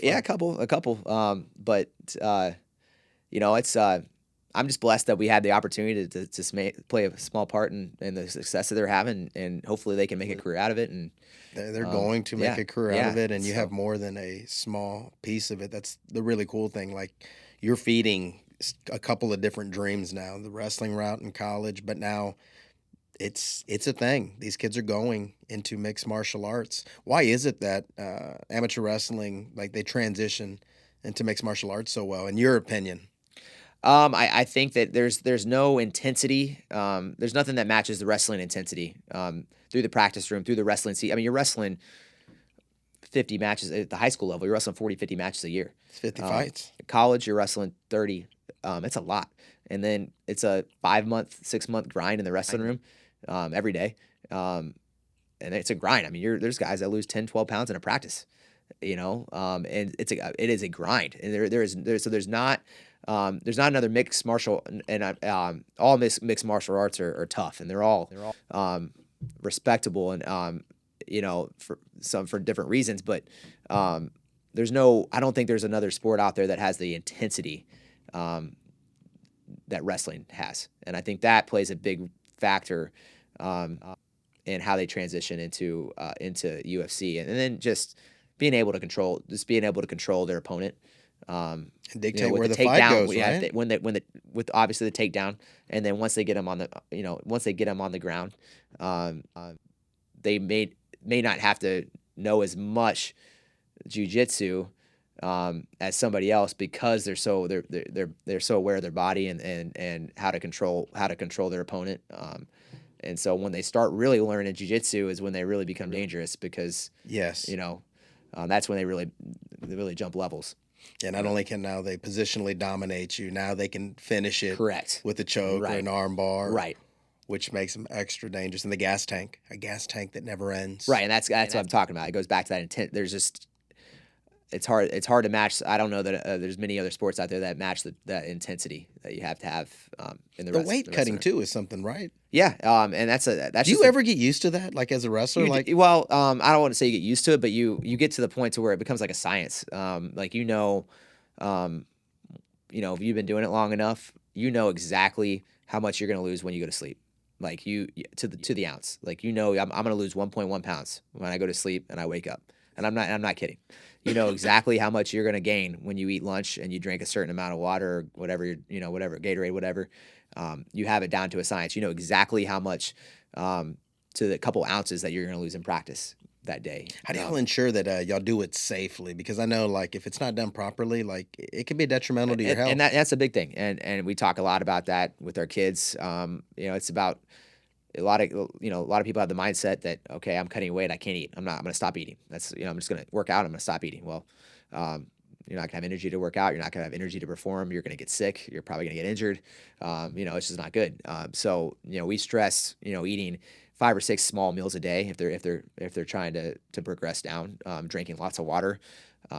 Yeah, a couple. But it's I'm just blessed that we had the opportunity to play a small part in the success that they're having, and hopefully they can make a career out of it. And they're going to make a career out of it, and you have more than a small piece of it. That's the really cool thing. Like, you're feeding a couple of different dreams now, the wrestling route in college, but now it's a thing. These kids are going into mixed martial arts. Why is it that amateur wrestling, like, they transition into mixed martial arts so well, in your opinion? I think that there's no intensity. There's nothing that matches the wrestling intensity through the practice room, through the wrestling seat. I mean, you're wrestling 50 matches at the high school level. You're wrestling 40, 50 matches a year. It's 50 fights. At college, you're wrestling 30. It's a lot. And then it's a 5-month, 6-month grind in the wrestling room every day. And it's a grind. I mean, there's guys that lose 10, 12 pounds in a practice, and it is a grind. And there's not another mixed martial, and all mixed martial arts are tough, and they're all respectable, and for different reasons. But I don't think there's another sport out there that has the intensity that wrestling has, and I think that plays a big factor in how they transition into UFC, and then just being able to control their opponent. And dictate where the fight goes, right? With obviously the takedown, and then once they get them on the ground, they may not have to know as much jiu-jitsu as somebody else, because they're so aware of their body and how to control their opponent. And so when they start really learning jiu-jitsu is when they really become dangerous, because that's when they really jump levels. Yeah, not only can now they positionally dominate you, now they can finish it with a choke or an arm bar. Right. Which makes them extra dangerous. And a gas tank that never ends. Right, and that's what I'm talking about. It goes back to that intent. It's hard to match. I don't know that there's many other sports out there that match that intensity that you have to have in the weight cutting too is something, right? Yeah, and that's. Do you ever get used to that, like, as a wrestler? I don't want to say you get used to it, but you get to the point to where it becomes like a science. Like, if you've been doing it long enough, exactly how much you're going to lose when you go to sleep. Like, to the ounce. Like, I'm going to lose 1.1 pounds when I go to sleep and I wake up, and I'm not kidding. You know exactly how much you're going to gain when you eat lunch and you drink a certain amount of water or whatever, whatever, Gatorade, whatever. You have it down to a science. You know exactly how much to the couple ounces that you're going to lose in practice that day. How do y'all ensure that y'all do it safely? Because I know, like, if it's not done properly, like, it can be detrimental to your health. And that's a big thing. And we talk a lot about that with our kids. It's about a lot of people have the mindset that, okay, I'm cutting weight, I can't eat. I'm going to stop eating. That's, I'm just going to work out. I'm going to stop eating. Well, you're not going to have energy to work out. You're not going to have energy to perform. You're going to get sick. You're probably going to get injured. It's just not good. So we stress, eating 5 or 6 small meals a day if they're trying to progress down, drinking lots of water,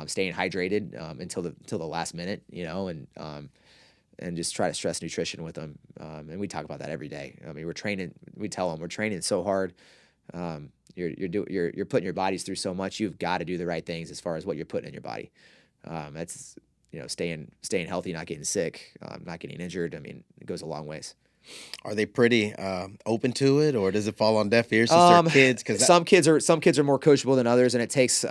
staying hydrated until the last minute, and just try to stress nutrition with them. And we talk about that every day. I mean, we tell them we're training so hard. You're putting your bodies through so much. You've got to do the right things as far as what you're putting in your body. That's, staying healthy, not getting sick, not getting injured. I mean, it goes a long ways. Are they pretty open to it, or does it fall on deaf ears since they're kids? Because some kids are more coachable than others, and it takes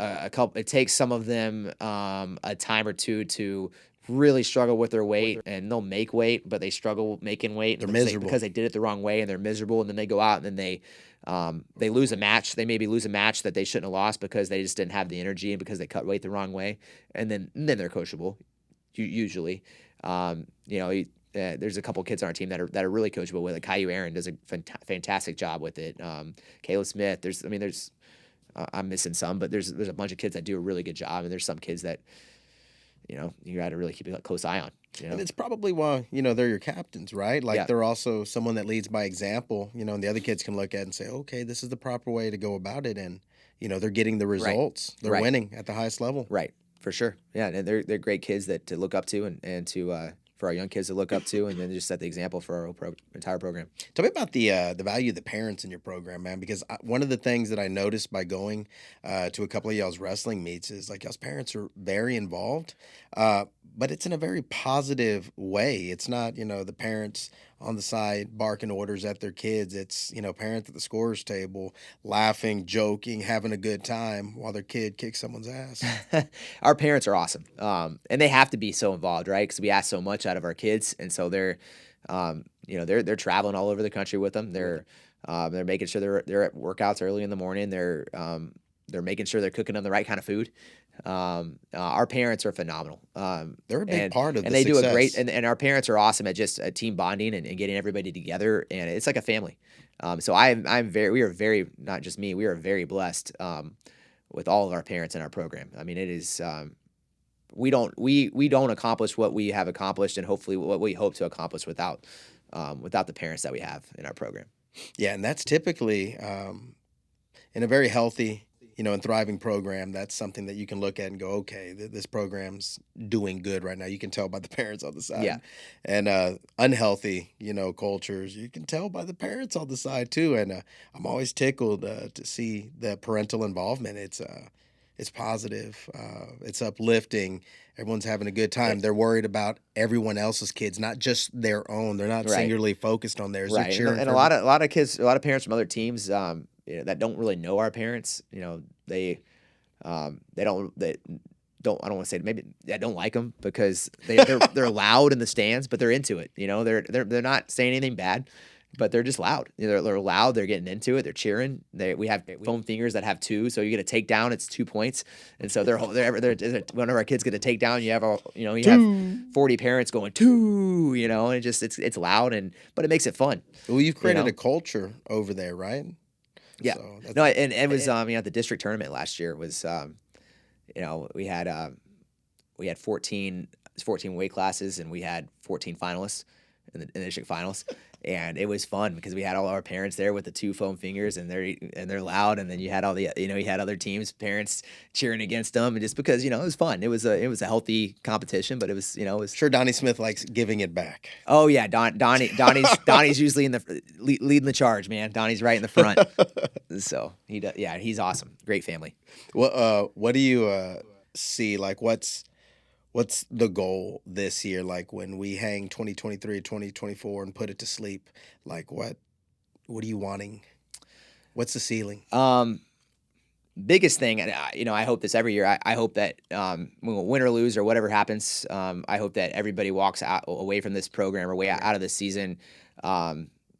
some of them a time or two to really struggle with their weight, and they'll make weight, but they struggle making weight. They're miserable because they did it the wrong way, and they're miserable. And then they go out and then they lose a match. They maybe lose a match that they shouldn't have lost because they just didn't have the energy and because they cut weight the wrong way. And then they're coachable, usually. There's a couple kids on our team that are really coachable with it. Caillou Aaron does a fantastic job with it. Caleb Smith. I'm missing some, but there's a bunch of kids that do a really good job, and there's some kids that you got to really keep a close eye on. And it's probably why, they're your captains, right? Like, Yeah. they're also someone that leads by example, and the other kids can look at it and say, okay, this is the proper way to go about it. And, they're getting the results. They're winning at the highest level. Right. For sure. Yeah. And they're great kids to look up to and to, for our young kids to look up to, and then just set the example for our entire program. Tell me about the value of the parents in your program, man, because one of the things that I noticed by going to a couple of y'all's wrestling meets is like y'all's parents are very involved, but it's in a very positive way. It's not, the parents on the side barking orders at their kids. It's, parents at the scorer's table laughing, joking, having a good time while their kid kicks someone's ass. Our parents are awesome. And they have to be so involved, right? Because we ask so much out of our kids. And so they're traveling all over the country with them. They're making sure they're at workouts early in the morning. They're making sure they're cooking them the right kind of food. Our parents are phenomenal. They're a big part of the and they success. do a great, and our parents are awesome at just team bonding and getting everybody together, and it's like a family. So we are very, not just me, we are very blessed with all of our parents in our program. I mean, it is we don't accomplish what we have accomplished, and hopefully what we hope to accomplish without the parents that we have in our program. Yeah, and that's typically in a very healthy, and thriving program. That's something that you can look at and go, okay, this program's doing good right now. You can tell by the parents on the side. Yeah. And unhealthy, cultures, you can tell by the parents on the side too. And I'm always tickled to see the parental involvement. It's positive. It's uplifting. Everyone's having a good time. They're worried about everyone else's kids, not just their own. They're not singularly focused on theirs. Right. They're cheering And for a lot of kids, a lot of parents from other teams, that don't really know our parents. They don't. I don't want to say maybe I don't like them because they're loud in the stands, but they're into it. They're not saying anything bad, but they're just loud. They're loud. They're getting into it. They're cheering. We have foam fingers that have 2, so you get a takedown. It's 2 points, and so they're whenever our kids get a takedown, you have 40 parents going 2. And it's loud but it makes it fun. Well, you've created a culture over there, right? Yeah. So No, and it was the district tournament last year was we had 14 weight classes, and we had 14 finalists in the district finals, and it was fun because we had all our parents there with the 2 foam fingers, and they're loud, and then you had all the you had other teams' parents cheering against them, and just because it was fun. It was a healthy competition, but it was Sure, Donnie Smith likes giving it back. Oh yeah, Donnie's usually leading the charge, man. Donnie's right in the front, so he does. Yeah, he's awesome. Great family. Well, what do you see? Like, what's the goal this year? Like, when we hang 2023, 2024 and put it to sleep, like what are you wanting? What's the ceiling? Biggest thing, and I hope this every year. I hope that win or lose or whatever happens, I hope that everybody walks away from this program or out of this season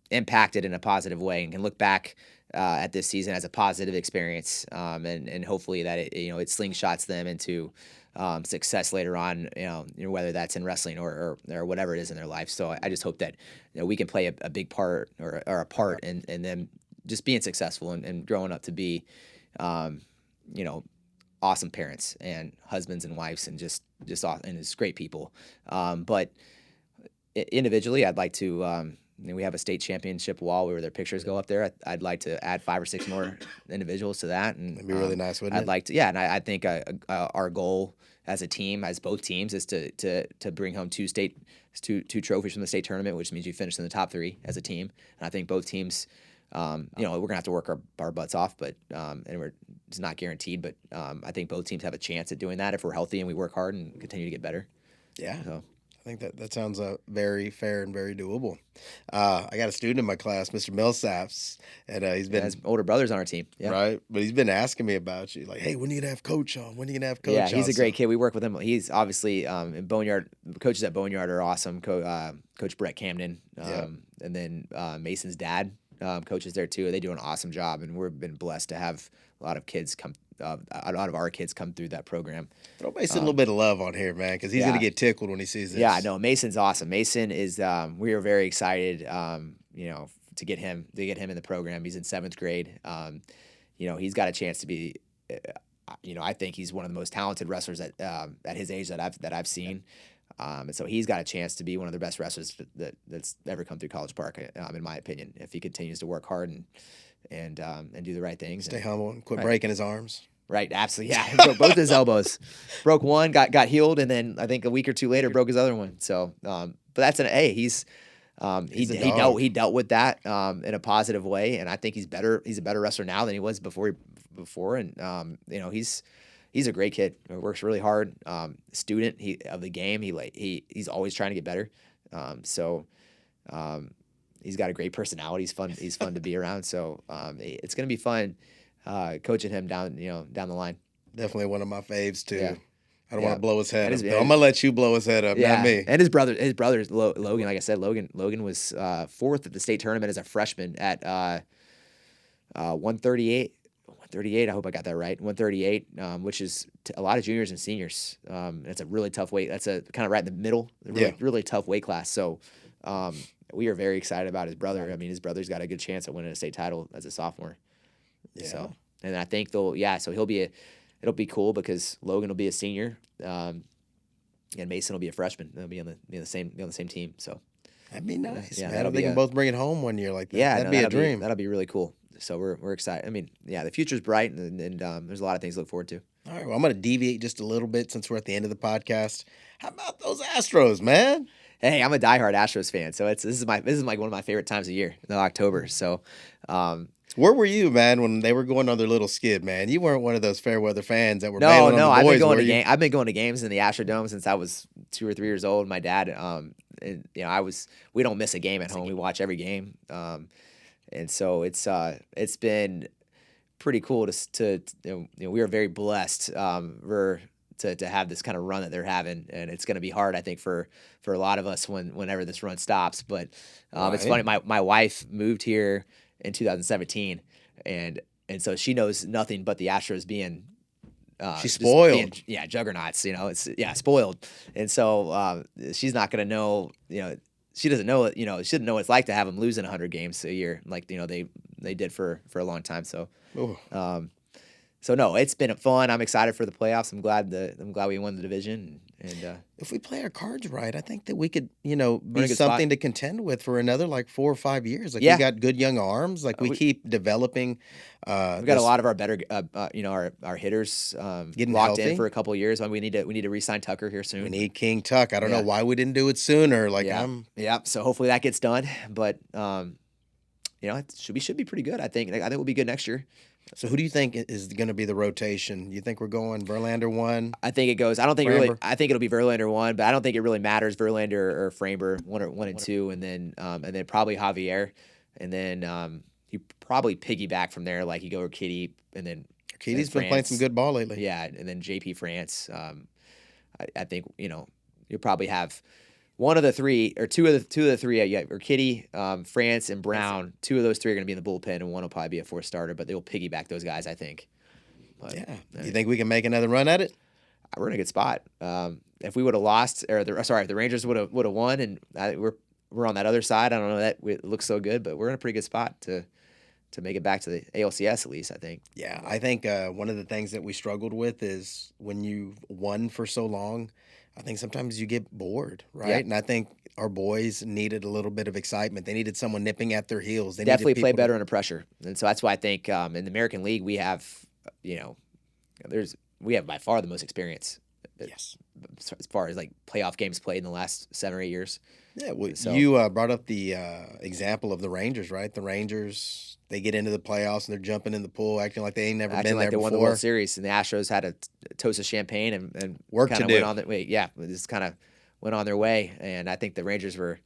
impacted in a positive way and can look back at this season as a positive experience, and hopefully that it slingshots them into success later on, whether that's in wrestling or whatever it is in their life. So I just hope that we can play a big part or a part in them just being successful and growing up to be, awesome parents and husbands and wives and just awesome, and just great people. But individually, I'd like to. We have a state championship wall where their pictures go up there. I'd like to add 5 or 6 more individuals to that, and It'd be really nice, wouldn't it? I'd like to, yeah. And I think our goal as a team, as both teams, is to bring home 2 trophies from the state tournament, which means you finish in the top 3 as a team. And I think both teams, we're gonna have to work our butts off, but it's not guaranteed. But I think both teams have a chance at doing that if we're healthy and we work hard and continue to get better. Yeah. So. I think that sounds very fair and very doable. I got a student in my class, Mr. Millsaps, and he's been his older brother's on our team. Yeah. right, but he's been asking me about you, like, hey, when are you gonna have Coach on? When are you gonna have Coach Yeah, on? he's a great kid. We work with him. He's obviously in Boneyard. Coaches at Boneyard are awesome. Coach Brett Camden, and then Mason's dad coaches there too. They do an awesome job, and we've been blessed to have a lot of kids come. A lot of our kids come through that program. Throw Mason a little bit of love on here, man, because he's gonna get tickled when he sees this. Yeah, no, Mason's awesome. Mason is. We are very excited. To get him in the program. He's in 7th grade. He's got a chance to be. I think he's one of the most talented wrestlers at his age that I've seen. And so he's got a chance to be one of the best wrestlers that's ever come through College Park, in my opinion, if he continues to work hard and do the right things. Stay humble and quit breaking his arms. Right, absolutely. Yeah, he broke both his elbows. Broke one, got healed, and then I think a week or two later broke his other one. So, but that's he dealt with that in a positive way, and I think he's better. He's a better wrestler now than he was before, and he's a great kid. He works really hard. Student of the game. He's always trying to get better. He's got a great personality. He's fun to be around. So it's gonna be fun coaching him down the line. Definitely one of my faves too. Yeah. I don't want to blow his head up. I'm going to let you blow his head up, not me. And his brother Logan, like I said, Logan was 4th at the state tournament as a freshman at 138. 138, I hope I got that right. 138, which is a lot of juniors and seniors. It's a really tough weight. That's a kind of right in the middle, really tough weight class. So we are very excited about his brother. I mean, his brother's got a good chance at winning a state title as a sophomore. Yeah. So, and I think so it'll be cool because Logan will be a senior, and Mason will be a freshman. They'll be on the same team. So that'd be nice. Yeah, man. They can both bring it home one year like that. Yeah, that'd be a dream. That'll be really cool. So we're excited. I mean, yeah, the future's bright, and there's a lot of things to look forward to. All right, well, I'm going to deviate just a little bit since we're at the end of the podcast. How about those Astros, man? Hey, I'm a diehard Astros fan, so this is like one of my favorite times of year, October. So. Where were you, man, when they were going on their little skid, man? You weren't one of those fair weather fans that were bailing on the boys, I've been going to games in the Astrodome since I was 2 or 3 years old. My dad, we don't miss a game at home. We watch every game, and so it's been pretty cool to we are very blessed to have this kind of run that they're having, and it's going to be hard, I think, for a lot of us whenever this run stops. But It's funny. My wife moved here in 2017, and so she knows nothing but the Astros being she's spoiled. Juggernauts. Spoiled, and so she's not gonna know. She doesn't know. She doesn't know what it's like to have them losing 100 games a year, like they did for a long time. So. So no, it's been fun. I'm excited for the playoffs. I'm glad we won the division. And if we play our cards right, I think that we could, be something spot to contend with for another 4 or 5 years. We got good young arms. We keep developing. We've got a lot of our better, our hitters getting locked healthy in for a couple of years. We need to re-sign Tucker here soon. We need King Tuck. I don't know why we didn't do it sooner. So hopefully that gets done. But we should be pretty good. I think we'll be good next year. So who do you think is going to be the rotation? You think we're going Verlander 1? I think it goes. I don't think Framber. I think it'll be Verlander 1, but I don't think it really matters. Verlander or Framber 1 and 2, and then probably Javier, and then you probably piggyback from there. Like you go Urquidy, and then Urquidy's been playing some good ball lately. Yeah, and then JP France. I think you'll probably have one of the three, or two of the three, Urquidy, France, and Brown. 2 of those 3 are going to be in the bullpen, and one will probably be a 4th starter. But they'll piggyback those guys, I think. But, you think we can make another run at it? We're in a good spot. If we would have lost, if the Rangers would have won, and we're on that other side. I don't know that it looks so good, but we're in a pretty good spot to make it back to the ALCS at least. I think. Yeah, I think one of the things that we struggled with is when you've won for so long. I think sometimes you get bored, right? Yeah. And I think our boys needed a little bit of excitement. They needed someone nipping at their heels. They definitely play better under pressure, and so that's why I think in the American League we have, we have by far the most experience. Yes. As far as playoff games played in the last 7 or 8 years. Yeah, you brought up the example of the Rangers, right? The Rangers, they get into the playoffs and they're jumping in the pool, acting like they ain't never been there before. They won the World Series, and the Astros had a toast of champagne and work kind to of do. went on that way. Yeah, just kind of went on their way. And I think the Rangers were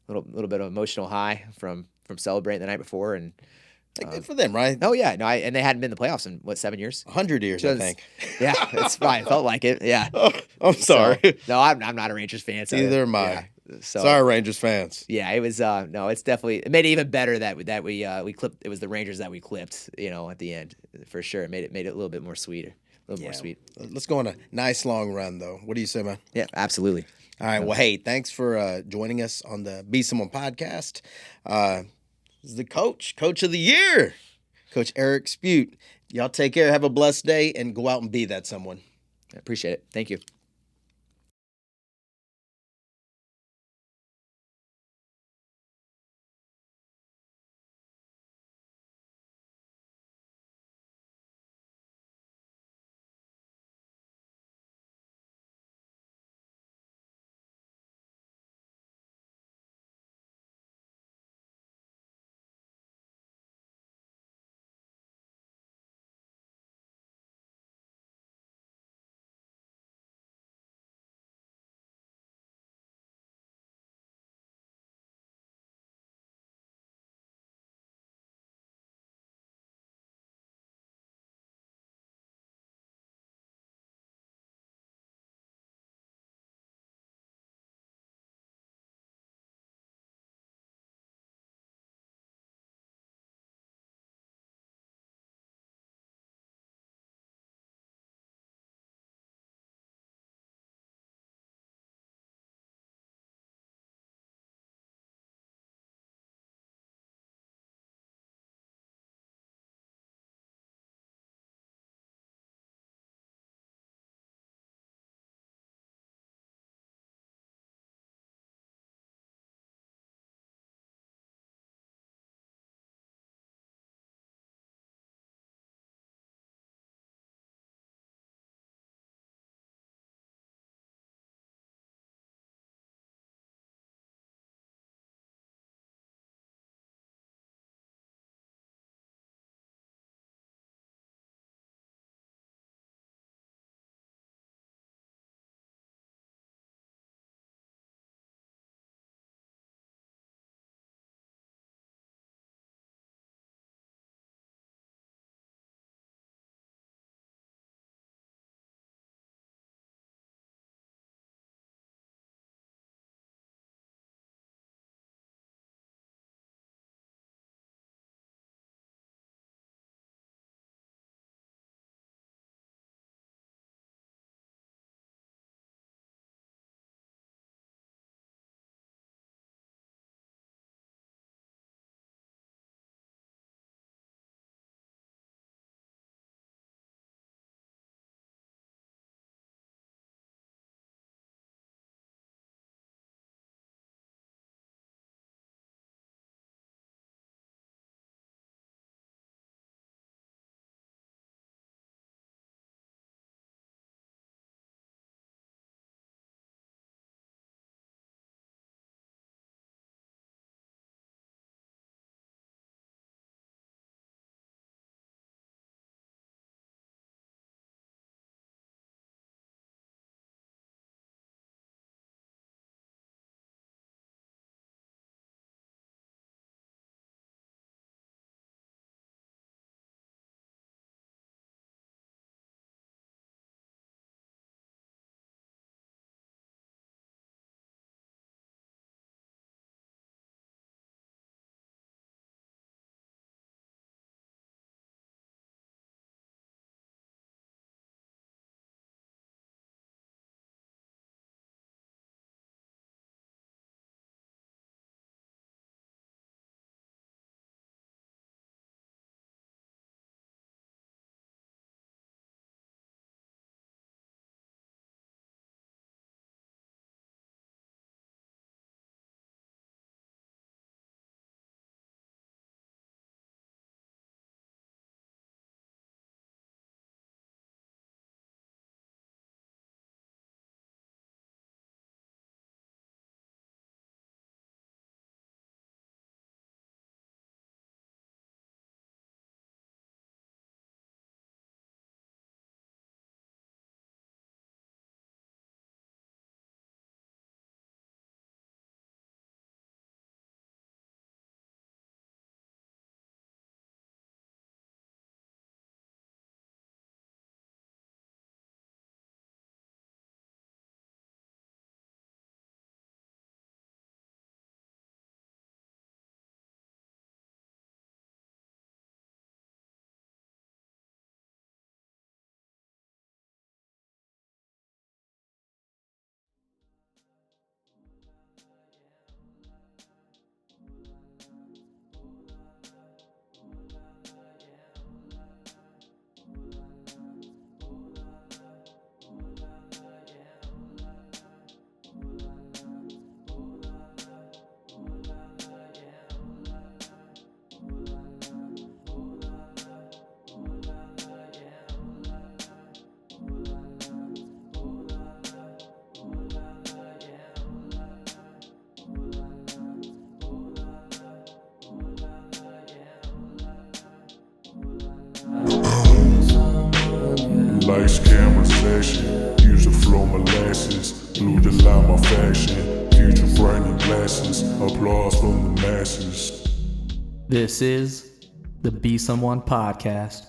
a little bit of emotional high from celebrating the night before. And Good for them, right? oh yeah, no, and they hadn't been in the playoffs in what, 7 years? 100 years, I think. Yeah, it's fine. Felt like it. Yeah. Oh, I'm sorry. So, no, I'm not a Rangers fan. So, Either am I. Yeah, so Sorry, Rangers fans. yeah, it was no, it's definitely, it made it even better that we clipped. It was the Rangers that we clipped, at the end, for sure. It made it a little bit more sweeter, a little more sweet. Let's go on a nice long run, though. What do you say, man? Yeah, absolutely. All right. Well, hey, thanks for joining us on the Be Someone podcast. This is the coach of the year, Coach Erik Spjut. Y'all take care. Have a blessed day, and go out and be that someone. I appreciate it. Thank you. Lights, cameras, action. Use the flow, molasses. Blue the line, my fashion. Future brightening glasses. Applause from the masses. This is the Be Someone podcast.